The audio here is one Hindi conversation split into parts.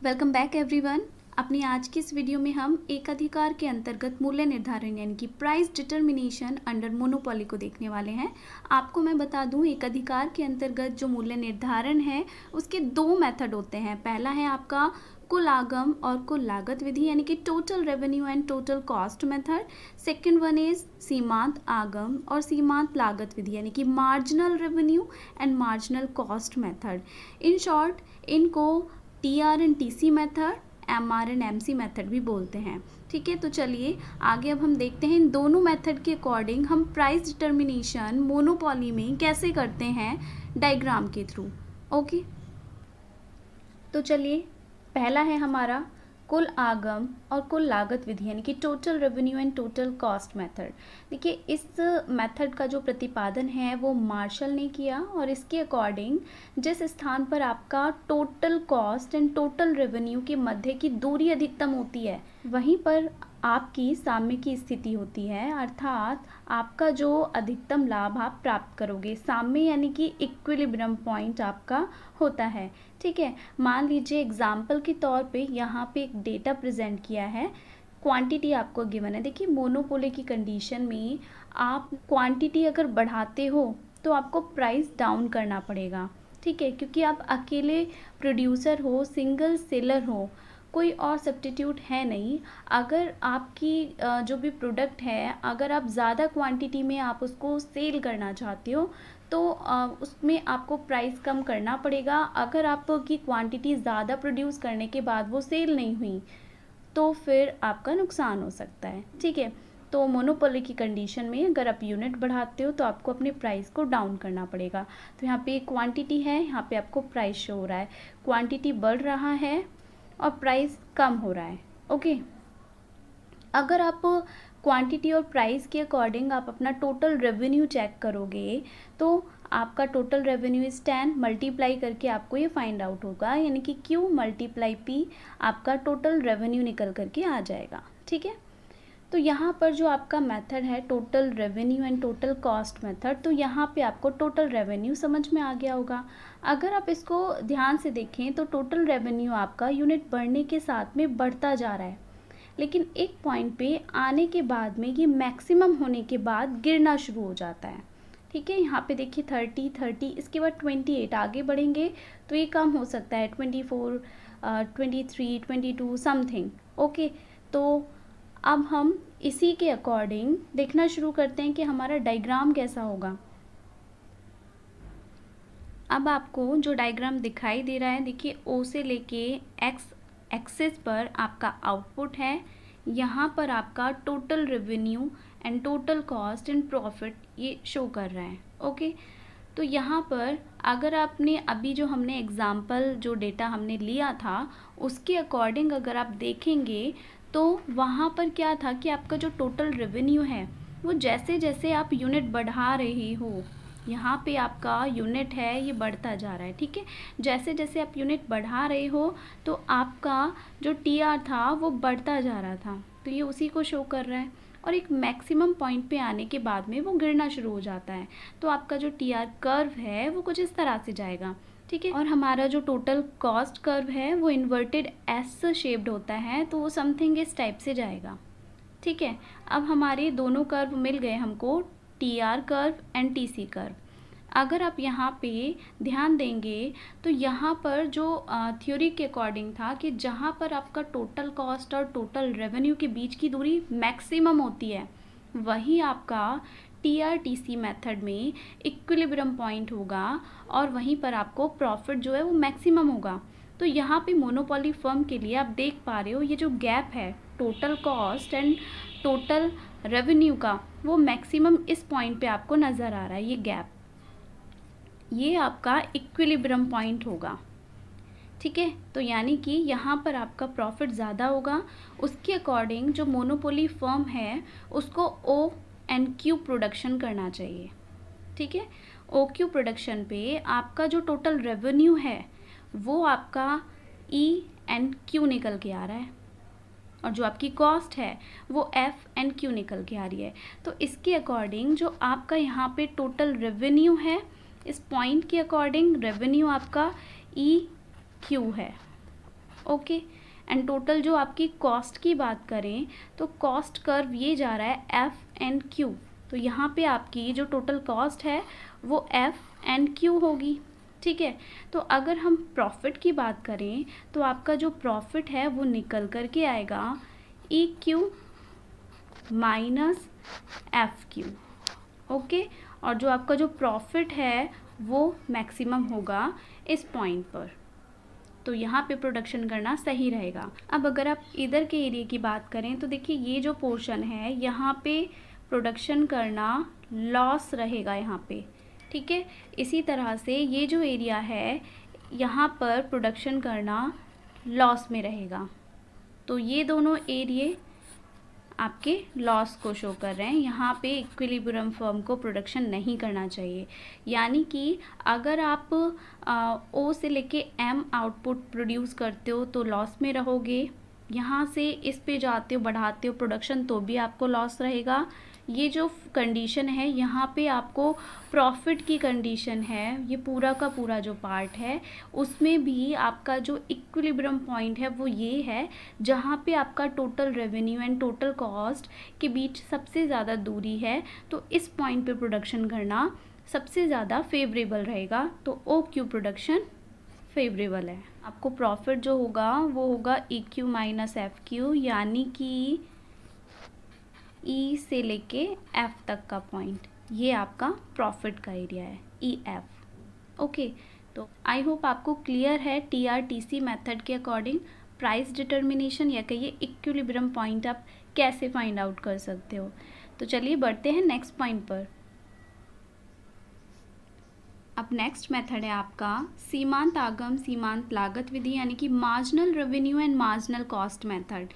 Welcome back everyone. अपनी आज की इस वीडियो में हम एक अधिकार के अंतर्गत मूल्य निर्धारण यानी कि प्राइस डिटर्मिनेशन अंडर मोनोपोली को देखने वाले हैं। आपको मैं बता दूं, एक अधिकार के अंतर्गत जो मूल्य निर्धारण है उसके दो मेथड होते हैं। पहला है आपका कुल आगम और कुल लागत विधि यानी कि total revenue and total cost method. Second one is सीमांत आगम और सीमांत लागत विधि यानी कि marginal revenue and marginal cost method. In short इनको TR and TC method, MR and MC method भी बोलते हैं। ठीक है, तो चलिए आगे अब हम देखते हैं इन दोनों मेथड के अकॉर्डिंग हम प्राइस डिटर्मिनेशन मोनोपोली में कैसे करते हैं डायग्राम के थ्रू। ओके, तो चलिए पहला है हमारा कुल आगम और कुल लागत विधि यानी कि total revenue and total cost method. देखिए, इस मेथड का जो प्रतिपादन है वो मार्शल ने किया और इसके अकॉर्डिंग जिस स्थान पर आपका total cost and total revenue के मध्य की दूरी अधिकतम होती है वहीं पर आपकी साम्य की स्थिति होती है, अर्थात आपका जो अधिकतम लाभ आप प्राप्त करोगे। साम्य यानी कि इक्विलिब्रियम पॉइंट आपका होता है। ठीक है, मान लीजिए एग्जाम्पल के तौर पे यहाँ पे एक डेटा प्रेजेंट किया है, क्वांटिटी आपको गिवन है। देखिए, मोनोपोली की कंडीशन में आप क्वांटिटी अगर बढ़ाते हो तो आपको प्राइस डाउन करना पड़ेगा। ठीक है, क्योंकि आप अकेले प्रोड्यूसर हो, सिंगल सेलर हो, कोई और सब्स्टिट्यूट है नहीं। अगर आपकी जो भी प्रोडक्ट है, अगर आप ज़्यादा क्वांटिटी में आप उसको सेल करना चाहते हो तो उसमें आपको प्राइस कम करना पड़ेगा। अगर आपकी क्वांटिटी ज़्यादा प्रोड्यूस करने के बाद वो सेल नहीं हुई तो फिर आपका नुकसान हो सकता है। ठीक है, तो मोनोपोली की कंडीशन में अगर आप यूनिट बढ़ाते हो तो आपको अपने प्राइस को डाउन करना पड़ेगा। तो यहाँ पे क्वांटिटी है, यहाँ पे आपको प्राइस शो हो रहा है, क्वांटिटी बढ़ रहा है और प्राइस कम हो रहा है। ओके, अगर आप क्वांटिटी और प्राइस के अकॉर्डिंग आप अपना टोटल रेवेन्यू चेक करोगे तो आपका टोटल रेवेन्यू इज 10 मल्टीप्लाई करके आपको ये फाइंड आउट होगा, यानी कि Q × P आपका टोटल रेवेन्यू निकल करके आ जाएगा। ठीक है, तो यहाँ पर जो आपका मेथड है total revenue and total cost method, तो यहाँ पे आपको टोटल रेवेन्यू समझ में आ गया होगा। अगर आप इसको ध्यान से देखें तो टोटल रेवेन्यू आपका यूनिट बढ़ने के साथ में बढ़ता जा रहा है, लेकिन एक पॉइंट पे आने के बाद में ये मैक्सिमम होने के बाद गिरना शुरू हो जाता है। ठीक है, यहाँ पे देखिए 30, इसके बाद 28, आगे बढ़ेंगे तो ये कम हो सकता है 24, 23, 22 समथिंग। ओके, तो अब हम इसी के अकॉर्डिंग देखना शुरू करते हैं कि हमारा डायग्राम कैसा होगा। अब आपको जो डायग्राम दिखाई दे रहा है, देखिए O से लेके X एक्सिस पर आपका आउटपुट है, यहाँ पर आपका total revenue and total cost and profit ये शो कर रहा है। ओके, तो यहाँ पर अगर आपने अभी जो हमने एग्जाम्पल जो डेटा हमने लिया था उसके अकॉर्डिंग अगर आप देखेंगे तो वहाँ पर क्या था कि आपका जो टोटल रेवेन्यू है वो जैसे जैसे आप यूनिट बढ़ा रहे हो, यहाँ पे आपका यूनिट है ये बढ़ता जा रहा है। ठीक है, जैसे जैसे आप यूनिट बढ़ा रहे हो तो आपका जो TR था वो बढ़ता जा रहा था, तो ये उसी को शो कर रहा है। और एक मैक्सिमम पॉइंट पे आने के बाद में वो गिरना शुरू हो जाता है, तो आपका जो TR कर्व है वो कुछ इस तरह से जाएगा। ठीक है, और हमारा जो टोटल कॉस्ट कर्व है वो इन्वर्टेड S शेप्ड होता है, तो वो समथिंग इस टाइप से जाएगा। ठीक है, अब हमारे दोनों कर्व मिल गए हमको, TR curve and TC curve. अगर आप यहाँ पे ध्यान देंगे तो यहाँ पर जो थ्योरी के अकॉर्डिंग था कि जहाँ पर आपका टोटल कॉस्ट और टोटल रेवेन्यू के बीच की दूरी मैक्सिमम होती है वही आपका TR/TC मेथड में इक्विलिब्रियम पॉइंट होगा और वहीं पर आपको प्रॉफिट जो है वो मैक्सिमम होगा। तो यहाँ पे मोनोपोली फर्म के लिए आप देख पा रहे हो ये जो गैप है total cost and total revenue का, वो मैक्सिमम इस पॉइंट पे आपको नज़र आ रहा है। ये गैप, ये आपका इक्विलिब्रियम पॉइंट होगा। ठीक है, तो यानी कि यहाँ पर आपका प्रॉफिट ज़्यादा होगा, उसके अकॉर्डिंग जो मोनोपोली फर्म है उसको OQ प्रोडक्शन करना चाहिए। ठीक है, OQ प्रोडक्शन पे आपका जो टोटल रेवेन्यू है वो आपका EQ निकल के आ रहा है और जो आपकी कॉस्ट है वो FQ निकल के आ रही है। तो इसके अकॉर्डिंग जो आपका यहाँ पे टोटल रेवेन्यू है, इस पॉइंट के अकॉर्डिंग रेवेन्यू आपका EQ है। ओके। एंड टोटल जो आपकी कॉस्ट की बात करें तो कॉस्ट कर्व ये जा रहा है एफ एंड क्यू, तो यहाँ पे आपकी जो टोटल कॉस्ट है वो एफ एंड क्यू होगी, ठीक है। तो अगर हम प्रॉफिट की बात करें तो आपका जो प्रॉफिट है वो निकल कर के आएगा E Q minus F Q, okay. और जो आपका जो प्रॉफिट है वो मैक्सिमम होगा इस पॉइंट पर, तो यहाँ पे प्रोडक्शन करना सही रहेगा। अब अगर आप इधर के एरिया की बात करें तो देखिए ये जो पोर्शन है यहाँ पे प्रोडक्शन करना लॉस रहेगा यहाँ पे, ठीक है। इसी तरह से ये जो एरिया है यहाँ पर प्रोडक्शन करना लॉस में रहेगा, तो ये दोनों एरिया आपके लॉस को शो कर रहे हैं। यहाँ पे इक्विलिब्रियम फॉर्म को प्रोडक्शन नहीं करना चाहिए, यानी कि अगर आप ओ से लेके एम आउटपुट प्रोड्यूस करते हो तो लॉस में रहोगे, यहाँ से इस पे जाते हो बढ़ाते हो प्रोडक्शन तो भी आपको लॉस रहेगा। ये जो कंडीशन है यहाँ पे आपको प्रॉफिट की कंडीशन है, ये पूरा का पूरा जो पार्ट है उसमें भी आपका जो इक्विलिब्रियम पॉइंट है वो ये है जहाँ पे आपका total revenue and total cost के बीच सबसे ज़्यादा दूरी है, तो इस पॉइंट पे प्रोडक्शन करना सबसे ज़्यादा फेवरेबल रहेगा, तो ओ क्यू प्रोडक्शन फेवरेबल है। आपको प्रॉफिट जो होगा वो होगा E Q minus F Q, यानी कि ई से लेके एफ तक का पॉइंट, ये आपका प्रॉफिट का एरिया है ई एफ, ओके। तो आई होप आपको क्लियर है TRTC मेथड के अकॉर्डिंग प्राइस डिटर्मिनेशन या कहिए इक्विलिब्रियम पॉइंट आप कैसे फाइंड आउट कर सकते हो। तो चलिए बढ़ते हैं नेक्स्ट पॉइंट पर। अब नेक्स्ट मेथड है आपका सीमांत आगम सीमांत लागत विधि, यानी कि marginal revenue and marginal cost method.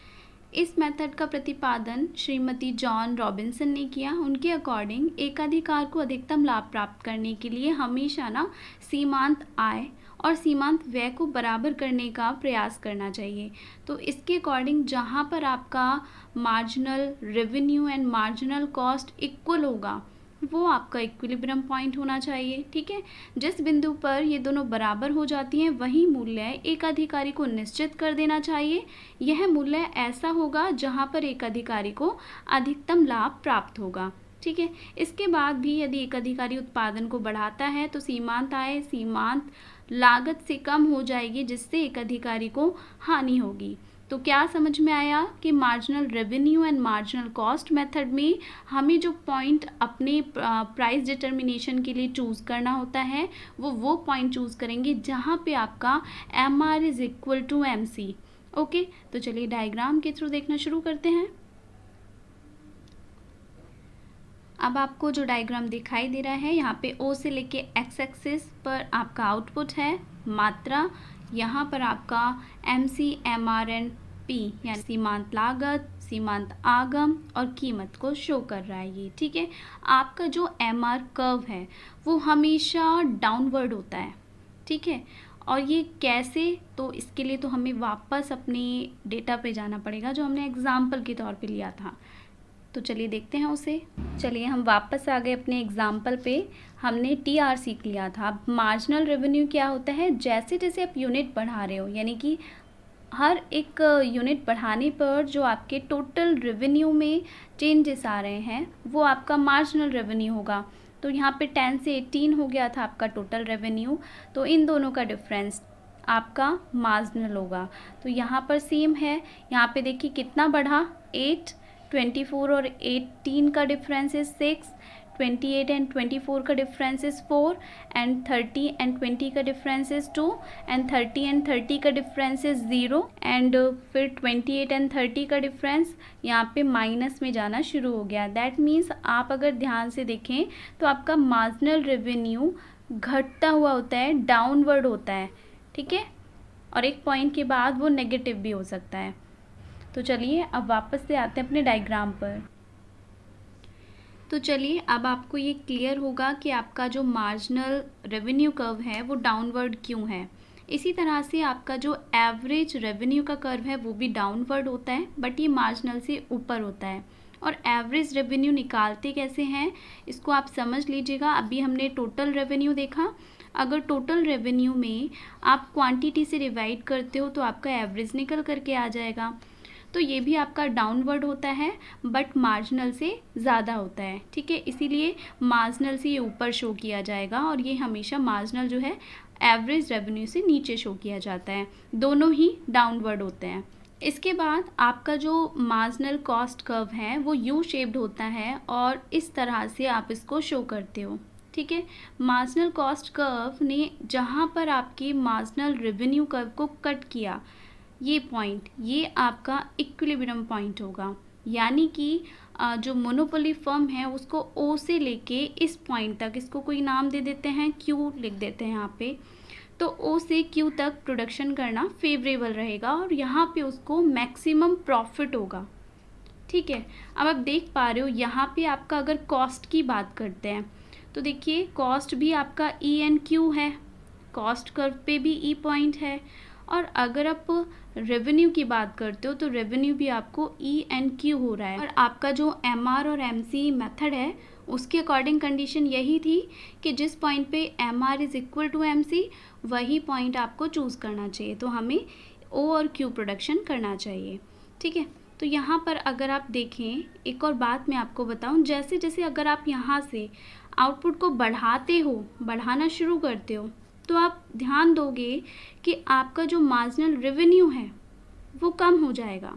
इस मेथड का प्रतिपादन श्रीमती जॉन रॉबिन्सन ने किया। उनके अकॉर्डिंग एकाधिकार को अधिकतम लाभ प्राप्त करने के लिए हमेशा ना सीमांत आय और सीमांत व्यय को बराबर करने का प्रयास करना चाहिए। तो इसके अकॉर्डिंग जहाँ पर आपका marginal revenue and marginal cost equal होगा वो आपका इक्विलिब्रियम पॉइंट होना चाहिए, ठीक है। जिस बिंदु पर ये दोनों बराबर हो जाती हैं वही मूल्य एक अधिकारी को निश्चित कर देना चाहिए। यह मूल्य ऐसा होगा जहां पर एक अधिकारी को अधिकतम लाभ प्राप्त होगा, ठीक है। इसके बाद भी यदि एक अधिकारी उत्पादन को बढ़ाता है तो सीमांत आय सीमांत लागत से कम हो जाएगी, जिससे एक अधिकारी को हानि होगी। तो क्या समझ में आया कि marginal revenue and marginal cost method में हमें जो पॉइंट अपने प्राइस डिटर्मिनेशन के लिए चूज़ करना होता है वो पॉइंट चूज़ करेंगे जहाँ पे आपका MR is equal to MC, okay. तो चलिए डायग्राम के थ्रू देखना शुरू करते हैं। अब आपको जो डायग्राम दिखाई दे रहा है यहाँ पे O से लेके X एक्सिस पर आपका आउटपुट है मात्रा, यहाँ पर आपका MC MR एंड P यानी सीमांत लागत सीमांत आगम और कीमत को शो कर रहा है ये, ठीक है। आपका जो MR कर्व है वो हमेशा डाउनवर्ड होता है, ठीक है। और ये कैसे, तो इसके लिए तो हमें वापस अपने डेटा पे जाना पड़ेगा जो हमने एग्जाम्पल के तौर पे लिया था। तो चलिए देखते हैं उसे। चलिए हम वापस आ गए अपने एग्जाम्पल पे। हमने TR सीख लिया था। अब मार्जिनल रेवेन्यू क्या होता है, जैसे जैसे आप यूनिट बढ़ा रहे हो, यानी कि हर एक यूनिट बढ़ाने पर जो आपके टोटल रेवेन्यू में चेंजेस आ रहे हैं वो आपका मार्जिनल रेवेन्यू होगा। तो यहाँ पे 10 से 18 हो गया था आपका टोटल रेवेन्यू, तो इन दोनों का डिफरेंस आपका मार्जिनल होगा। तो यहाँ पर सेम है, यहाँ पे देखिए कितना बढ़ा 8, 24 और 18 का डिफरेंस इज 6, 28 एंड 24 का डिफरेंस इज 4 एंड 30 एंड 20 का डिफरेंस इज 2 एंड 30 एंड 30 का डिफरेंस इज 0 एंड फिर 28 एंड 30 का डिफरेंस यहाँ पे माइनस में जाना शुरू हो गया। दैट मीन्स आप अगर ध्यान से देखें तो आपका मार्जिनल रेवेन्यू घटता हुआ होता है, डाउनवर्ड होता है, ठीक है। और एक पॉइंट के बाद वो नेगेटिव भी हो सकता है। तो चलिए अब वापस से आते हैं अपने डायग्राम पर। तो चलिए अब आपको ये क्लियर होगा कि आपका जो मार्जिनल रेवेन्यू कर्व है वो डाउनवर्ड क्यों है। इसी तरह से आपका जो एवरेज रेवेन्यू का कर्व है वो भी डाउनवर्ड होता है, बट ये मार्जिनल से ऊपर होता है। और एवरेज रेवेन्यू निकालते कैसे हैं इसको आप समझ लीजिएगा। अभी हमने टोटल रेवेन्यू देखा, अगर टोटल रेवेन्यू में आप क्वांटिटी से डिवाइड करते हो तो आपका एवरेज निकल करके आ जाएगा। तो ये भी आपका डाउनवर्ड होता है बट मार्जिनल से ज़्यादा होता है, ठीक है, इसीलिए मार्जिनल से ये ऊपर शो किया जाएगा और ये हमेशा मार्जिनल जो है एवरेज रेवेन्यू से नीचे शो किया जाता है, दोनों ही डाउनवर्ड होते हैं। इसके बाद आपका जो मार्जिनल कॉस्ट कर्व है वो यू शेप्ड होता है और इस तरह से आप इसको शो करते हो, ठीक है। मार्जिनल कॉस्ट कर्व ने जहाँ पर आपकी मार्जिनल रेवेन्यू कर्व को कट किया, ये पॉइंट, ये आपका इक्विलिब्रियम पॉइंट होगा, यानी कि जो मोनोपोली फर्म है उसको ओ से लेके इस पॉइंट तक, इसको कोई नाम दे देते हैं, क्यू लिख देते हैं यहाँ पे, तो ओ से क्यू तक प्रोडक्शन करना फेवरेबल रहेगा और यहाँ पे उसको मैक्सिमम प्रॉफिट होगा, ठीक है। अब आप देख पा रहे हो यहाँ पे आपका अगर कॉस्ट की बात करते हैं तो देखिए कॉस्ट भी आपका ई एन क्यू है, कॉस्ट कर्व पे भी ई पॉइंट है, और अगर आप रेवेन्यू की बात करते हो तो रेवेन्यू भी आपको ई एन क्यू हो रहा है। और आपका जो एम आर और एम सी मेथड है उसके अकॉर्डिंग कंडीशन यही थी कि जिस पॉइंट पे M R is equal to M C वही पॉइंट आपको चूज़ करना चाहिए, तो हमें ओ और क्यू प्रोडक्शन करना चाहिए, ठीक है। तो यहाँ पर अगर आप देखें, एक और बात मैं आपको बताऊँ, जैसे जैसे अगर आप यहाँ से आउटपुट को बढ़ाते हो, बढ़ाना शुरू करते हो, तो आप ध्यान दोगे कि आपका जो मार्जिनल रेवेन्यू है वो कम हो जाएगा,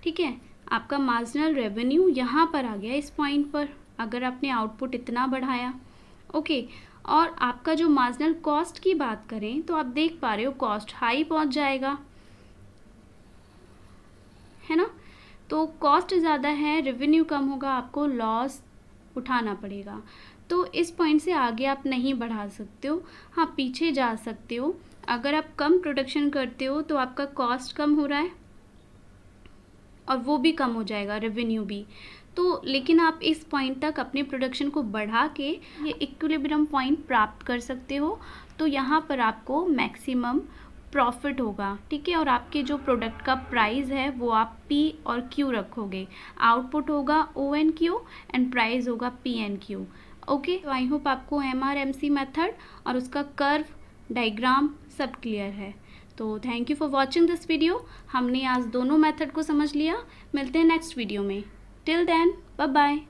ठीक है। आपका मार्जिनल रेवेन्यू यहाँ पर आ गया इस पॉइंट पर, अगर आपने आउटपुट इतना बढ़ाया, ओके। और आपका जो मार्जिनल कॉस्ट की बात करें तो आप देख पा रहे हो कॉस्ट हाई पहुँच जाएगा, है ना। तो कॉस्ट ज़्यादा है, रेवेन्यू कम होगा, आपको लॉस उठाना पड़ेगा। तो इस पॉइंट से आगे आप नहीं बढ़ा सकते हो, हाँ पीछे जा सकते हो। अगर आप कम प्रोडक्शन करते हो तो आपका कॉस्ट कम हो रहा है और वो भी कम हो जाएगा, रेवेन्यू भी। तो लेकिन आप इस पॉइंट तक अपने प्रोडक्शन को बढ़ा के ये इक्विलिब्रियम पॉइंट प्राप्त कर सकते हो, तो यहाँ पर आपको मैक्सिमम प्रॉफिट होगा, ठीक है। और आपके जो प्रोडक्ट का प्राइस है वो आप पी और क्यू रखोगे, आउटपुट होगा O N Q and price होगा पी एन क्यू, ओके। तो आई होप आपको M R M C method और उसका कर्व डायग्राम सब क्लियर है। तो thank you for watching this video. हमने आज दोनों मेथड को समझ लिया, मिलते हैं नेक्स्ट वीडियो में। Till then bye bye.